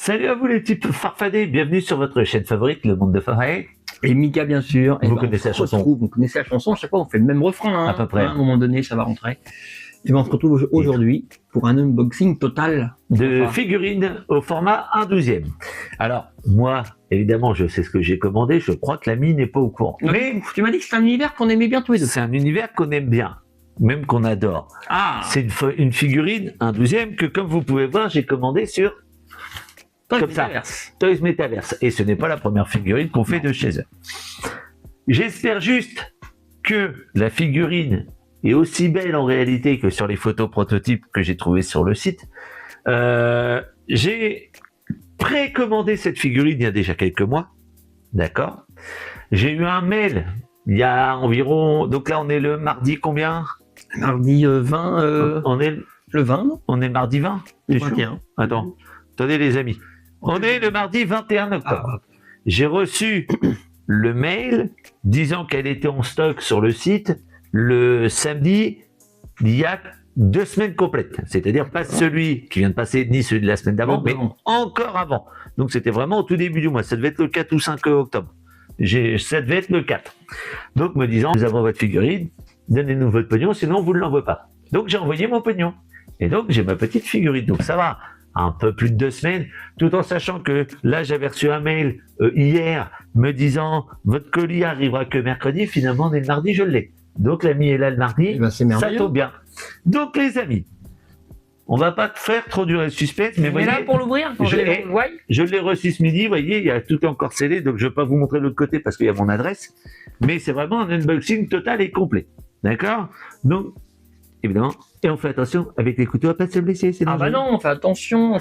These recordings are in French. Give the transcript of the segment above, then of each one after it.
Salut à vous les petits farfadets, bienvenue sur votre chaîne favorite, Le Monde de Farfadets. Et Mika, bien sûr. Vous connaissez la chanson. Vous connaissez la chanson, à chaque fois on fait le même refrain. À peu près. À un moment donné, ça va rentrer. Et ben, on se retrouve aujourd'hui pour un unboxing total De figurines au format 1/12e. Alors, moi, évidemment, je sais ce que j'ai commandé, je crois que l'ami n'est pas au courant. Mais tu m'as dit que c'est un univers qu'on aimait bien tous les deux. C'est un univers qu'on aime bien, même qu'on adore. Ah, C'est une figurine 1/12e que, comme vous pouvez voir, j'ai commandé sur comme ça. Toys Metaverse. Et ce n'est pas la première figurine qu'on fait de chez eux. J'espère juste que la figurine est aussi belle en réalité que sur les photos prototypes que j'ai trouvées sur le site. J'ai précommandé cette figurine il y a déjà quelques mois. D'accord. J'ai eu un mail il y a environ... Donc là, on est le mardi combien? Mardi 20... On est le 20, non? On est mardi 20? Le 21. Attends. Attendez les amis. On est le mardi 21 octobre. J'ai reçu le mail disant qu'elle était en stock sur le site le samedi il y a 2 semaines complètes. C'est-à-dire pas celui qui vient de passer, ni celui de la semaine d'avant, mais encore avant. Donc c'était vraiment au tout début du mois. Ça devait être le 4 ou 5 octobre. Ça devait être le 4. Donc me disant, nous avons votre figurine, donnez-nous votre pognon, sinon on vous ne l'envoie pas. Donc j'ai envoyé mon pognon. Et donc j'ai ma petite figurine. Donc ça va. Un peu plus de 2 semaines, tout en sachant que là j'avais reçu un mail hier me disant votre colis arrivera que mercredi, finalement on est le mardi, je l'ai. Donc l'ami est là le mardi, ben, c'est ça tombe bien. Donc les amis, on va pas faire trop durer le suspense, mais voyez, là pour l'ouvrir, je l'ai reçu ce midi, vous voyez, il y a tout encore scellé, donc je vais pas vous montrer de l'autre côté parce qu'il y a mon adresse, mais c'est vraiment un unboxing total et complet, d'accord? Donc évidemment, et on fait attention avec les couteaux à pas se blesser. Ah bah non, on fait attention.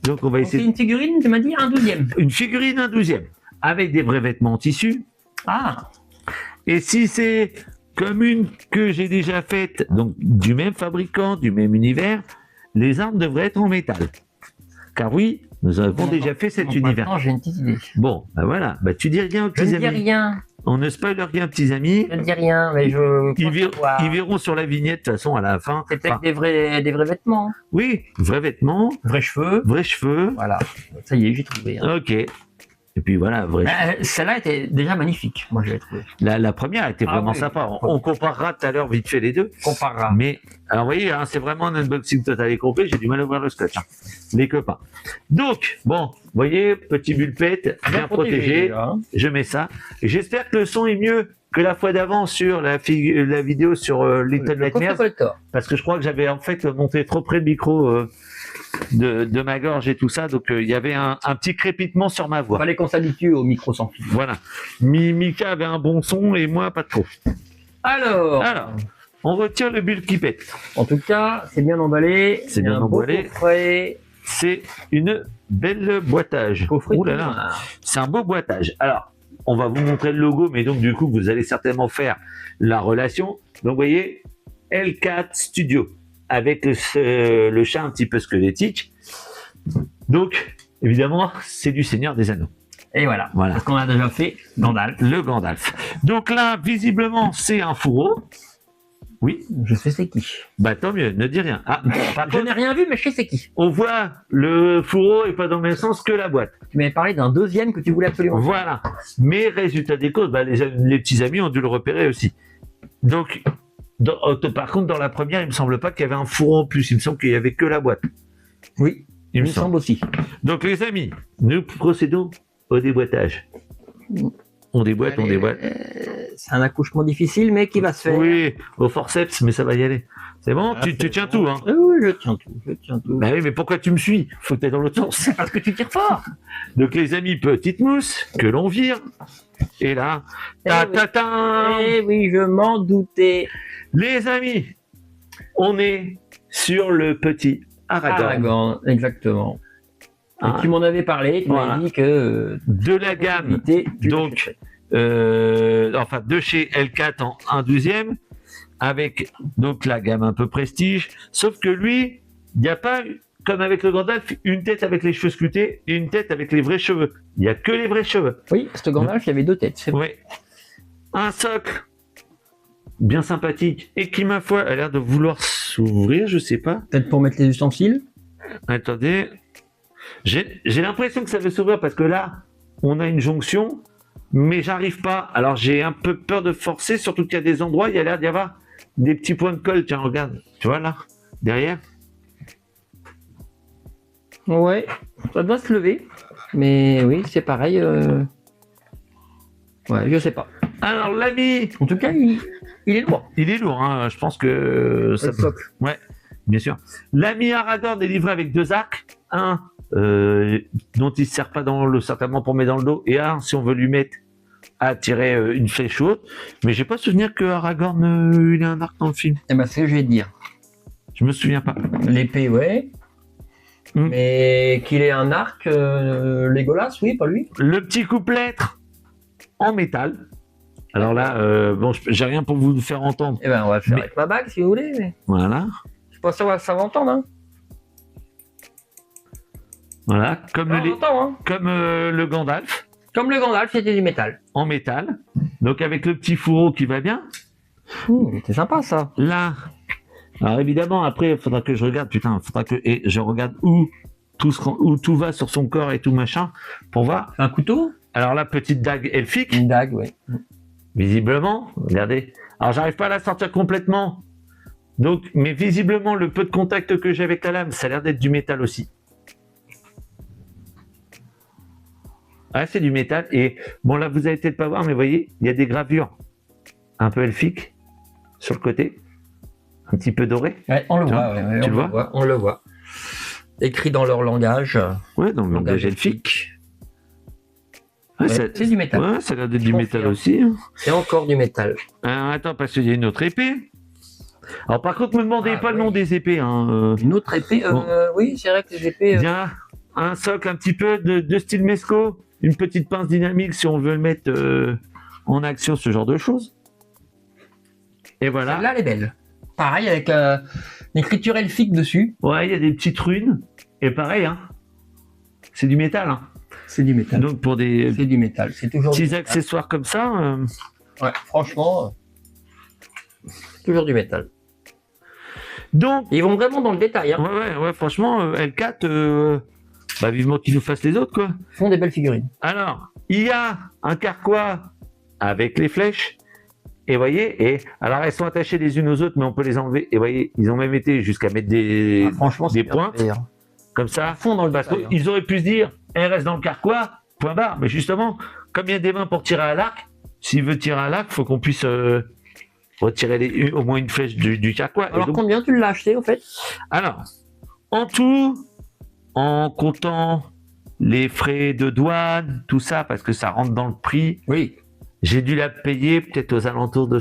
Donc on va essayer. C'est une figurine, tu m'as dit, 1/12e. Une figurine 1/12e, avec des vrais vêtements en tissu. Ah. Et si c'est comme une que j'ai déjà faite, donc du même fabricant, du même univers, les armes devraient être en métal. Car oui, nous avons déjà fait cet univers. J'ai une petite idée. Bon, bah voilà, bah tu dis rien aux petits amis. Je ne dis rien. On ne spoil rien, petits amis. Je ne dis rien, mais ils verront sur la vignette, de toute façon, à la fin. C'est peut-être des vrais vêtements. Oui, vrais vêtements. Vrais cheveux. Vrais cheveux. Voilà, ça y est, j'ai trouvé. Hein. Ok. Et puis voilà, vrai. Celle-là était déjà magnifique, moi je l'ai trouvée. La première était vraiment sympa. On comparera tout à l'heure vite fait les deux. Comparera. Mais, alors vous voyez, hein, c'est vraiment un unboxing total et complet. J'ai du mal à ouvrir le scotch, hein, les copains. Donc, bon, vous voyez, petit bulpette, bien protégé. Hein. Je mets ça. J'espère que le son est mieux que la fois d'avant sur la vidéo sur Little Nightmares. Parce que je crois que j'avais en fait monté trop près le micro de ma gorge et tout ça, donc il y avait un petit crépitement sur ma voix. Fallait qu'on s'habitue au micro sans fil. Voilà. Mika avait un bon son et moi pas trop. Alors, on retire le bulpette. En tout cas, c'est bien emballé. C'est bien emballé. C'est une belle boîtage. Ouh là là. C'est un beau boîtage. Alors, on va vous montrer le logo, mais donc du coup, vous allez certainement faire la relation. Donc, vous voyez, L4 Studio, avec le chat un petit peu squelettique. Donc, évidemment, c'est du Seigneur des Anneaux. Et voilà. Parce qu'on a déjà fait Gandalf. Le Gandalf. Donc là, visiblement, c'est un fourreau. Oui. Je sais c'est qui. Bah tant mieux, ne dis rien. Ah, je n'ai rien vu, mais je sais c'est qui. On voit le fourreau et pas dans le même sens que la boîte. Tu m'avais parlé d'un deuxième que tu voulais absolument. Voilà. Mais résultat des causes, bah, les petits amis ont dû le repérer aussi. Donc, par contre, dans la première, il me semble pas qu'il y avait un fourreau en plus. Il me semble qu'il y avait que la boîte. Oui, il me semble aussi. Donc les amis, nous procédons au déboîtage. On déboîte. C'est un accouchement difficile, mais qui va se faire. Oui, au forceps, mais ça va y aller. C'est bon, tu tiens tout, hein? Oui, je tiens tout. Bah oui, mais pourquoi tu me suis? Faut que t'ailles dans l'autre sens. Parce que tu tires fort. Donc les amis, petite mousse que l'on vire. Et là, Eh oui, je m'en doutais. Les amis, on est sur le petit Aragorn. Exactement. Et tu m'en avais parlé, tu m'as dit que... de la gamme, donc, de chez L4 en 1/12e, avec donc la gamme un peu prestige, sauf que lui, il n'y a pas, comme avec le Gandalf, une tête avec les cheveux sculptés et une tête avec les vrais cheveux. Il n'y a que les vrais cheveux. Oui, ce Gandalf, il y avait 2 têtes, c'est vrai. Oui. Un socle bien sympathique et qui, ma foi, a l'air de vouloir s'ouvrir, je sais pas. Peut-être pour mettre les ustensiles. Attendez. J'ai l'impression que ça veut s'ouvrir parce que là, on a une jonction, mais j'arrive pas. Alors j'ai un peu peur de forcer, surtout qu'il y a des endroits, il y a l'air d'y avoir des petits points de colle. Tiens, regarde, tu vois là, derrière. Ouais, ça doit se lever. Mais oui, c'est pareil. Ouais, je sais pas. Alors l'ami, En tout cas, il est lourd. il est lourd, hein. Je pense que ça. Le socle. Ouais, bien sûr. L'ami Aragorn est livré avec 2 arcs, un dont il ne se sert pas certainement pour mettre dans le dos, et un si on veut lui mettre à tirer une flèche haute. Mais j'ai pas souvenir que Aragorn il ait un arc dans le film. Eh ben, c'est ce que je vais te dire. Je me souviens pas. L'épée, ouais. Mais qu'il ait un arc, Legolas, oui, pas lui. Le petit coupe-lettre en métal. Alors là, bon, j'ai rien pour vous faire entendre. Eh ben, on va le faire Mais- avec ma bague, si vous voulez. Mais... Voilà, Je pense que ça va entendre, hein. voilà, comme Ça va entendre, hein. comme le Gandalf Comme le Gandalf, c'était du métal. en métal. Donc avec le petit fourreau qui va bien. C'est sympa, ça. Là, alors évidemment, après, il faudra que je regarde, putain, et je regarde où tout va sur son corps et tout machin, pour voir. Un couteau. Alors là, petite dague elfique, Une dague, ouais. visiblement, regardez. Alors j'arrive pas à la sortir complètement. Donc, mais visiblement, le peu de contact que j'ai avec la lame, ça a l'air d'être du métal aussi. Ah, c'est du métal. Et bon, là, vous allez peut-être pas voir, mais vous voyez, il y a des gravures un peu elfiques sur le côté, un petit peu doré. Ouais, on le Tu voit, vois ouais, Tu on le le voit. On le voit. Écrit dans leur langage. Ouais, dans le langage Langage elfique. Ouais, ça- c'est du métal. Ouais, ça a l'air d'être du Je métal confirme. aussi. Hein. C'est encore du métal. Alors, attends, parce qu'il y a une autre épée. Alors, par contre, me demandez Ah, pas le oui. nom des épées. Hein. Une autre épée. Bon. Oui, c'est vrai que les épées. Il y a un socle un petit peu de style Mesco, une petite pince dynamique si on veut le mettre en action, ce genre de choses. Et voilà. Celle-là, elle est belle. Pareil, avec l'écriture elfique dessus. Ouais, il y a des petites runes. Et pareil, hein. C'est du métal. Hein. C'est du métal. Donc, pour des C'est du métal. C'est toujours du petits métal. accessoires comme ça. Ouais, franchement, toujours du métal. Donc, Ils vont vraiment dans le détail. Hein. ouais, franchement, L4, bah, vivement qu'ils nous fassent les autres, quoi. Ils font des belles figurines. Alors, il y a un carquois avec les flèches. Et voyez, alors elles sont attachées les unes aux autres, mais on peut les enlever. Et voyez, ils ont même été jusqu'à mettre des Franchement, c'est des bien pointes. fait, hein. comme ça. Ils font dans le Parce détail. hein. qu'ils auraient pu se dire, elle reste dans le carquois, point barre. Mais justement, comme il y a des mains pour tirer à l'arc, s'il veut tirer à l'arc, il faut qu'on puisse retirer au moins une flèche du carquois. Et Alors, donc, combien tu l'as acheté, au fait? alors, en tout, en comptant les frais de douane, tout ça, parce que ça rentre dans le prix, Oui. j'ai dû la payer peut-être aux alentours de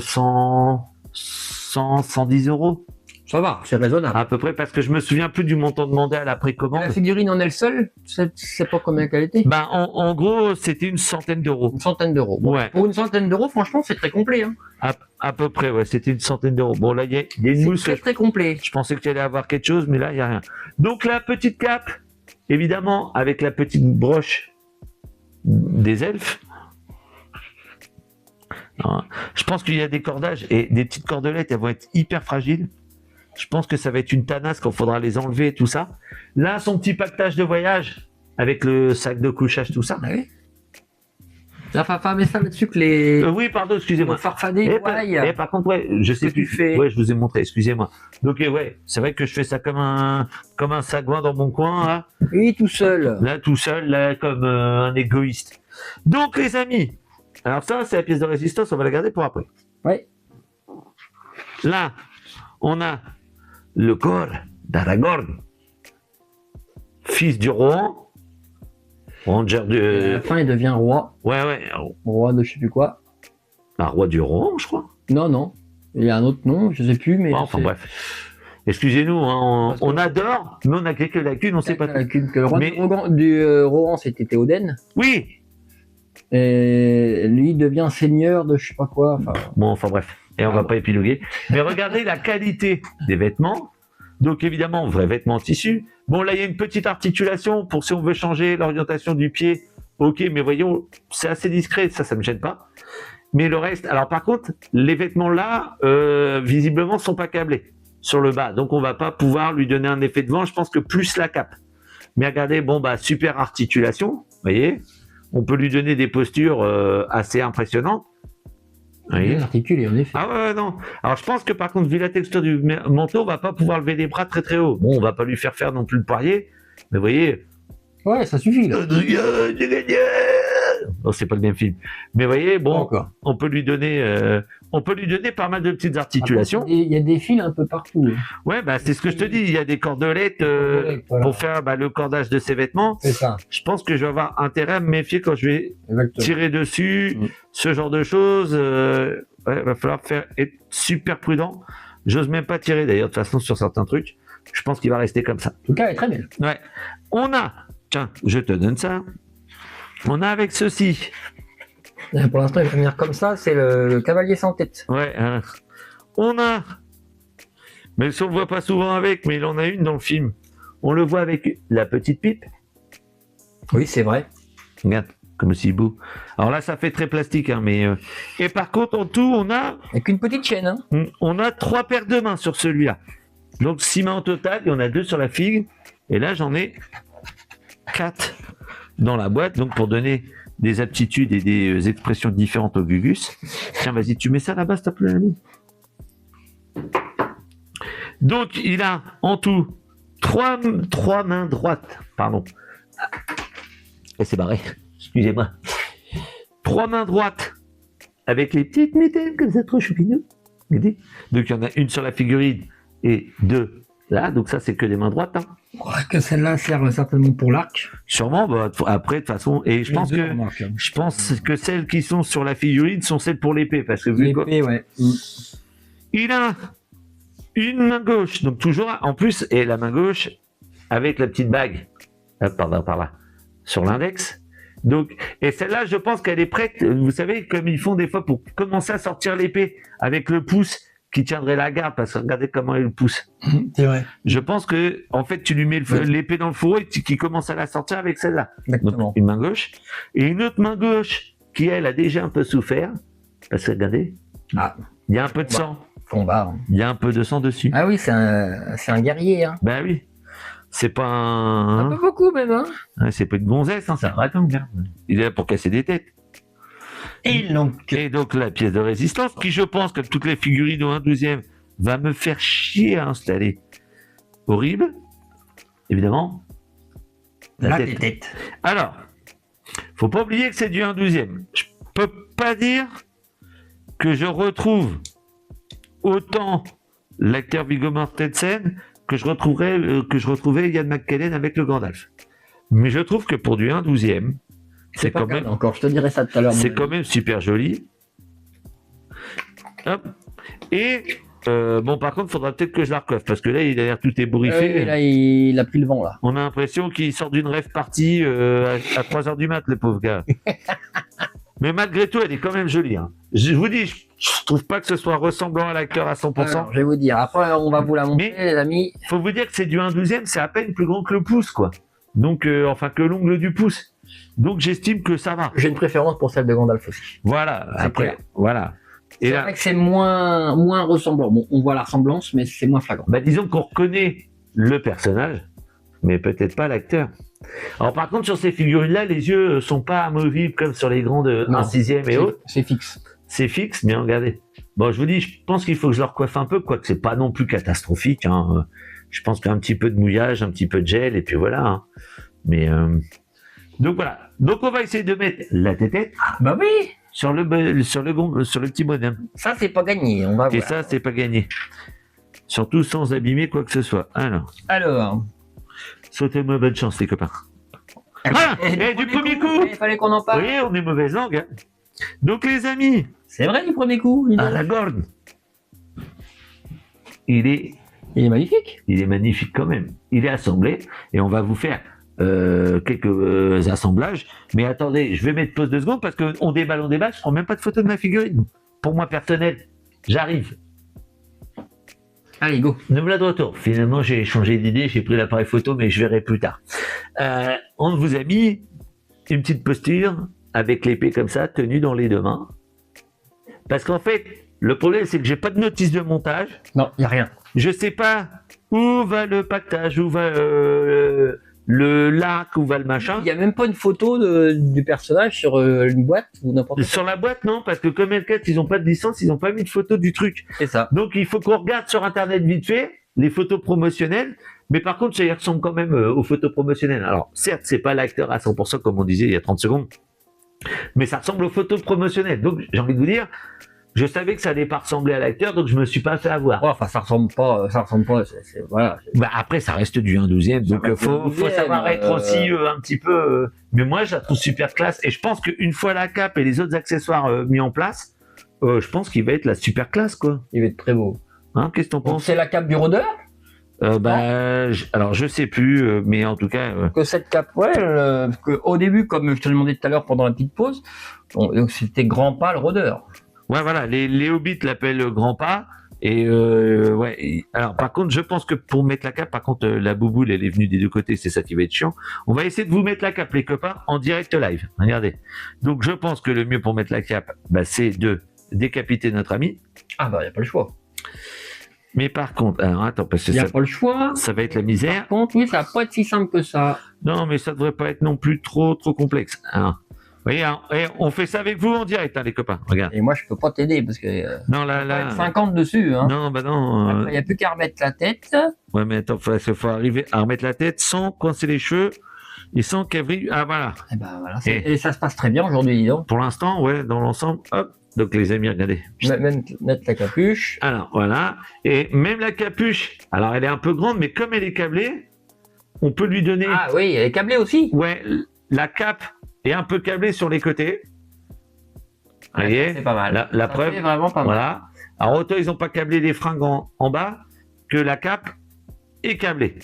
110 euros, Ça va, c'est raisonnable. à peu près, parce que je me souviens plus du montant demandé à la précommande. La figurine en elle seule, tu sais pas combien qu'elle était? Ben, en gros, c'était une centaine d'euros. Une centaine d'euros. Bon, Ouais, pour une centaine d'euros, franchement, c'est très complet. Hein. à peu près, ouais, c'était une centaine d'euros. Bon, là, il y a une C'est mousse. très, très complet. Je pensais que tu allais avoir quelque chose, mais là, il n'y a rien. Donc, la petite cape, évidemment, avec la petite broche des elfes. Alors, je pense qu'il y a des cordages et des petites cordelettes, elles vont être hyper fragiles. Je pense que ça va être une tanasse quand il faudra les enlever et tout ça. Là, son petit pactage de voyage avec le sac de couchage, tout ça. Ah oui. La papa met ça là-dessus que les Oui, pardon, excusez-moi. farfadés, Par contre, ouais, je sais que tu plus. fais. Ouais, je vous ai montré, excusez-moi. Donc, ouais, c'est vrai que je fais ça comme un sagouin dans mon coin, là. Oui, tout seul. Là, tout seul, là, comme un égoïste. Donc, les amis, alors ça, c'est la pièce de résistance, on va la garder pour après. Ouais. Là, on a le corps d'Aragorn, fils du Rohan, ranger À du... la fin, il devient roi. Ouais, Roi de je sais plus quoi. un roi du Rohan, je crois. Non, non. Il y a un autre nom, je sais plus, mais. Bon, enfin, bref. Excusez-nous, hein, Parce que- on adore, mais on a quelques lacunes, on sait pas tout. Que le roi Mais- du Rohan, c'était Théoden. Oui. Et lui devient seigneur de je sais pas quoi. Enfin, Bon, enfin bref, et on va pas épiloguer. Mais regardez la qualité des vêtements. Donc évidemment, vrai vêtement en tissu. Bon, là, il y a une petite articulation pour si on veut changer l'orientation du pied. Ok, mais voyons, c'est assez discret, ça me gêne pas. Mais le reste, alors par contre, les vêtements là, visiblement, sont pas câblés sur le bas. Donc on va pas pouvoir lui donner un effet de vent. Je pense que plus la cape. Mais regardez, bon, bah, super articulation, vous voyez. On peut lui donner des postures assez impressionnantes. Vous voyez. Bien articulé, en effet. Ah ouais, non. Alors, je pense que par contre, vu la texture du manteau, on va pas pouvoir lever les bras très très haut. Bon, on va pas lui faire non plus le poirier. Mais vous voyez. Ouais, ça suffit, là. Non, c'est pas le même film. Mais vous voyez, bon, Encore. on peut lui donner pas mal de petites articulations. Il y a des fils un peu partout. Hein. Ouais, bah c'est ce que je te dis. Il y a des cordelettes Voilà. pour faire le cordage de ses vêtements. C'est ça. Je pense que je vais avoir intérêt à me méfier quand je vais Exactement. tirer dessus, ce genre de choses. Va falloir être super prudent. J'ose même pas tirer d'ailleurs de toute façon sur certains trucs. Je pense qu'il va rester comme ça. En tout cas, elle est très belle. Ouais. On a, tiens, je te donne ça. On a avec ceci. Pour l'instant, il va venir comme ça, c'est le cavalier sans tête. Ouais. On a. Mais on le voit pas souvent avec, mais il en a une dans le film. On le voit avec la petite pipe. Oui, c'est vrai. Regarde, comme c'est beau. Alors là, ça fait très plastique, hein, mais. Et par contre, en tout, Avec une petite chaîne. Hein. on a 3 paires de mains sur celui-là. Donc 6 mains au total, il y en a 2 sur la figue. Et là, j'en ai 4 dans la boîte, donc pour donner des aptitudes et des expressions différentes au Gugus. Tiens, vas-y, tu mets ça là-bas, s'il te plaît, l'ami. Donc, il a en tout 3 mains droites, pardon. Et c'est barré, excusez-moi. 3 mains droites avec les petites mitaines comme ça, trop choupinous. Donc, il y en a une sur la figurine et 2 là, donc ça, c'est que des mains droites. Hein. Je crois que celle-là sert certainement pour l'arc. Sûrement, bah, après, de toute façon, et je pense que celles qui sont sur la figurine sont celles pour l'épée, parce que vu L'épée, ouais. il a une main gauche, donc toujours, en plus, et la main gauche avec la petite bague, par là, sur l'index. Donc, et celle-là, je pense qu'elle est prête, vous savez, comme ils font des fois pour commencer à sortir l'épée avec le pouce qui tiendrait la garde, parce que regardez comment il le pousse. C'est vrai. Je pense que, en fait, tu lui mets l'épée dans le fourreau et qui commence à la sortir avec celle-là. Exactement. Donc, une main gauche. Et une autre main gauche qui, elle, a déjà un peu souffert. Parce que, regardez, il y a un peu de sang. Combat. Hein. Il y a un peu de sang dessus. Ah oui, c'est un guerrier. Hein. Ben oui. C'est pas un... Un peu beaucoup, même. Hein. Ouais, c'est pas une gonzesse, hein, c'est un raton. Il est là pour casser des têtes. Et donc la pièce de résistance, qui je pense, comme toutes les figurines au 1/12e, va me faire chier à installer. Horrible, évidemment. La tête. Alors, faut pas oublier que c'est du 1/12e. Je peux pas dire que je retrouve autant l'acteur Viggo Mortensen que je retrouvais Ian McKellen avec le Gandalf. Mais je trouve que pour du 1/12e, c'est quand même encore. Je te dirai ça tout à l'heure. C'est quand même super joli. Hop. Et bon, par contre, il faudra peut-être que je la recoiffe parce que là, il a l'air tout ébouriffé. Là, il a pris le vent là. On a l'impression qu'il sort d'une rêve partie à 3h du mat, le pauvre gars. Mais malgré tout, elle est quand même jolie. Hein. Je vous dis, je trouve pas que ce soit ressemblant à l'acteur à 100%. Alors, je vais vous dire. Après, on va vous la montrer, les amis. Faut vous dire que c'est du 1/12e, c'est à peine plus grand que le pouce, quoi. Donc, enfin, que l'ongle du pouce. Donc j'estime que ça va. J'ai une préférence pour celle de Gandalf aussi. Voilà, après, clair. voilà. Et c'est vrai que c'est moins ressemblant. Bon, on voit la ressemblance, mais c'est moins flagrant. Bah disons qu'on reconnaît le personnage, mais peut-être pas l'acteur. Alors par contre, sur ces figurines-là, les yeux sont pas amovibles comme sur les grands de 1/6 et autres. C'est fixe. C'est fixe, mais regardez. Bon, je vous dis, je pense qu'il faut que je le recoiffe un peu, quoique c'est pas non plus catastrophique. Hein. Je pense qu'un petit peu de mouillage, un petit peu de gel, et puis voilà. Hein. Mais... Donc voilà. Donc on va essayer de mettre la tétette. Bah oui. Sur le petit bonhomme. Ça c'est pas gagné. On va voir. Et ça c'est pas gagné. Surtout sans abîmer quoi que ce soit. Alors. Souhaitez-moi bonne chance les copains. Du premier coup. Il fallait qu'on en parle. Oui, on est mauvaise langue. Hein. Donc les amis. C'est vrai du premier coup. La gorne. Il est magnifique. Il est magnifique quand même. Il est assemblé et on va vous faire quelques assemblages. Mais attendez, je vais mettre pause 2 secondes parce qu'on déballe, je prends même pas de photo de ma figurine. Pour moi personnel, j'arrive. Allez, go. Ne me la de retour. Finalement, j'ai changé d'idée, j'ai pris l'appareil photo, mais je verrai plus tard. On vous a mis une petite posture avec l'épée comme ça, tenue dans les 2 mains. Parce qu'en fait, le problème, c'est que j'ai pas de notice de montage. Non, il n'y a rien. Je sais pas où va le pactage, où va le lac où va le machin. Il n'y a même pas une photo du personnage sur une boîte ou n'importe quoi. Sur la boîte, non, parce que comme Hellcat, ils ont pas de licence, ils ont pas mis de photo du truc. C'est ça. Donc il faut qu'on regarde sur internet vite fait les photos promotionnelles, mais par contre ça y ressemble quand même aux photos promotionnelles. Alors certes, c'est pas l'acteur à 100% comme on disait il y a 30 secondes, mais ça ressemble aux photos promotionnelles. Donc j'ai envie de vous dire, je savais que ça allait pas ressembler à l'acteur, donc je me suis pas fait avoir. Ouais, enfin, ça ressemble pas, voilà. Bah après ça reste du 1/12e, donc reste faut du 12e, savoir être aussi un petit peu. Mais moi je la trouve super classe et je pense qu'une fois la cape et les autres accessoires mis en place, je pense qu'il va être la super classe quoi. Il va être très beau. Hein, qu'est-ce que t'en Donc penses? c'est la cape du rôdeur? Alors je sais plus, mais en tout cas. Que cette cape, ouais, que au début, comme je te demandais tout à l'heure pendant la petite pause, donc c'était grand pas le rôdeur. Ouais, voilà, les hobbits l'appellent grand pas. Et ouais. Alors par contre, je pense que pour mettre la cape, par contre, la bouboule, elle est venue des deux côtés, c'est ça qui va être chiant. On va essayer de vous mettre la cape, les copains, en direct live. Regardez. Donc je pense que le mieux pour mettre la cape, c'est de décapiter notre ami. Ah bah, il n'y a pas le choix. Mais par contre, alors attends, parce que Il n'y a pas le choix. ça va être la misère. Par contre, oui, ça va pas être si simple que ça. Non, mais ça devrait pas être non plus trop complexe. Alors, vous voyez, hein, on fait ça avec vous en direct, hein, les copains. Regarde. Et moi, je peux pas t'aider parce que Non, là. 50 dessus. Hein. Non, bah non. Il n'y a plus qu'à remettre la tête. Ouais, mais attends, faut arriver à remettre la tête sans coincer les cheveux et sans qu'elle... Ah, voilà. Et ben voilà. Et ça se passe très bien aujourd'hui, dis donc. Pour l'instant, ouais, dans l'ensemble, hop. Donc, les amis, regardez. Même mettre la capuche. Alors, voilà. Et même la capuche, alors elle est un peu grande, mais comme elle est câblée, on peut lui donner... Ah oui, elle est câblée aussi. Ouais, la cape est un peu câblée sur les côtés. Vous voyez, c'est pas mal. La Ça preuve, fait vraiment pas mal. voilà. Alors, autant ils n'ont pas câblé les fringues en bas, que la cape est câblée.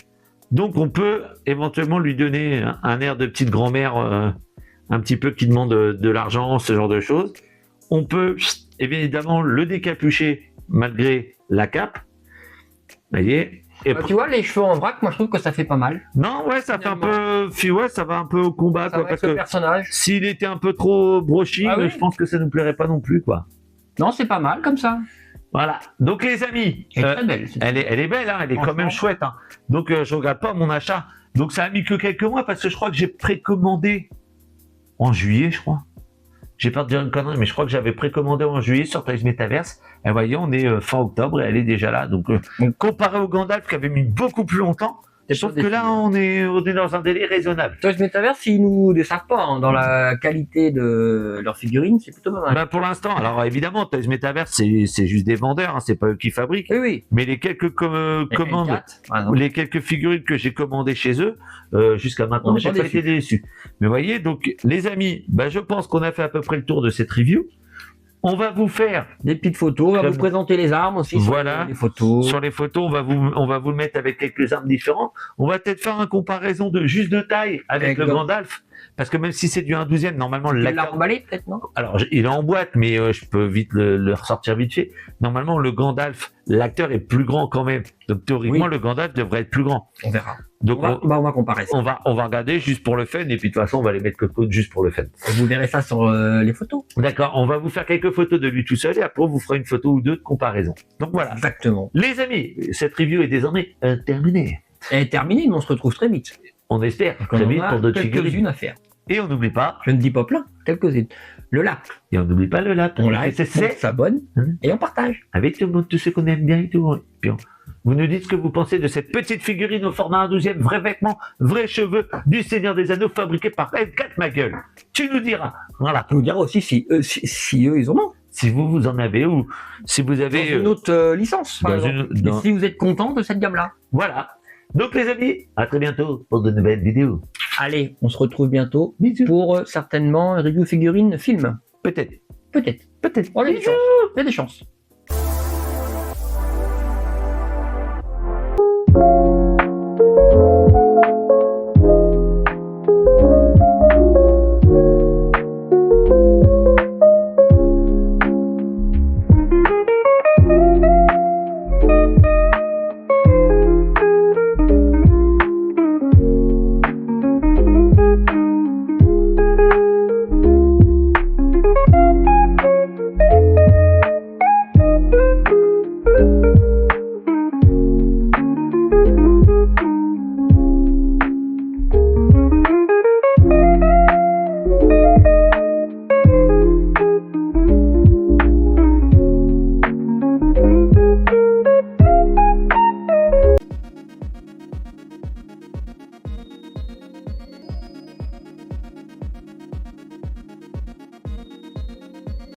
Donc, on peut éventuellement lui donner un air de petite grand-mère, un petit peu qui demande de l'argent, ce genre de choses. On peut évidemment le décapucher malgré la cape. Vous voyez. Et Tu vois, les cheveux en vrac, moi je trouve que ça fait pas mal. non, ouais, ça fait un peu, ouais, ça va un peu au combat, Ça quoi, va parce avec le que personnage. s'il était un peu trop brushing, Ah oui. je pense que ça nous plairait pas non plus, quoi. Non, c'est pas mal comme ça. Voilà. Donc les amis, Elle est très belle. elle est belle, hein, elle est quand même Franchement. chouette. Hein. Donc je regarde pas mon achat. Donc ça a mis que quelques mois parce que je crois que j'ai précommandé en juillet, je crois. J'ai peur de dire une connerie, mais je crois que j'avais précommandé en juillet sur Toys Metaverse. Et voyez, on est fin octobre et elle est déjà là. Donc comparé au Gandalf qui avait mis beaucoup plus longtemps, sauf que là on est dans un délai raisonnable. Toys Metaverse, ils nous déçoivent pas hein, dans la qualité de leurs figurines, c'est plutôt pas mal. Bah pour l'instant, alors évidemment, Toys Metaverse c'est juste des vendeurs, hein, c'est pas eux qui fabriquent. Oui, oui. Mais les quelques commandes, L4, par exemple. les quelques figurines que j'ai commandées chez eux, jusqu'à maintenant, On est j'ai pas pas été déçu. Mais voyez, donc les amis, je pense qu'on a fait à peu près le tour de cette review. On va vous faire Des petites photos, on va Comme- vous présenter les armes aussi. Voilà. Sur les photos. sur les photos, on va vous le mettre avec quelques armes différentes. On va peut-être faire une comparaison de juste de taille avec le Gandalf. Parce que même si c'est du 1/12e, normalement, Tu l'as l'acteur... emballé peut-être, non? Alors, il est en boîte, mais je peux vite le ressortir vite fait. Normalement, le Gandalf, l'acteur est plus grand quand même. Donc, théoriquement, Oui. le Gandalf devrait être plus grand. On verra. Donc, On va comparer ça. on va regarder juste pour le fun. Et puis, de toute façon, on va les mettre côte juste pour le fun. Vous verrez ça sur les photos. D'accord. On va vous faire quelques photos de lui tout seul et après, on vous fera une photo ou deux de comparaison. Donc, voilà. Exactement. Les amis, cette review est désormais terminée. Elle est terminée, mais on se retrouve très vite. On espère On très vite en a pour d'autres figurines. quelques-unes à faire. Et on n'oublie pas, Je ne dis pas plein, quelques-unes. Le lac, et on n'oublie pas le lap. on like, on c'est s'abonne et on partage. avec tout le monde, tous ceux qu'on aime bien et tout. Et puis vous nous dites ce que vous pensez de cette petite figurine au format 1/12e, vrai vêtement, vrais cheveux du Seigneur des Anneaux fabriqué par Hellcat, ma gueule. Tu nous diras. Voilà. Tu nous diras aussi si eux, ils en ont. Si vous en avez ou si vous Dans avez... une autre licence, par dans exemple. une- Et dans- si vous êtes content de cette gamme-là. Voilà. Donc les amis, à très bientôt pour de nouvelles vidéos. Allez, on se retrouve bientôt Bisous. pour certainement review figurine film. Peut-être. Peut-être. Peut-être. Oh, il y a des chances. Il y a des chances.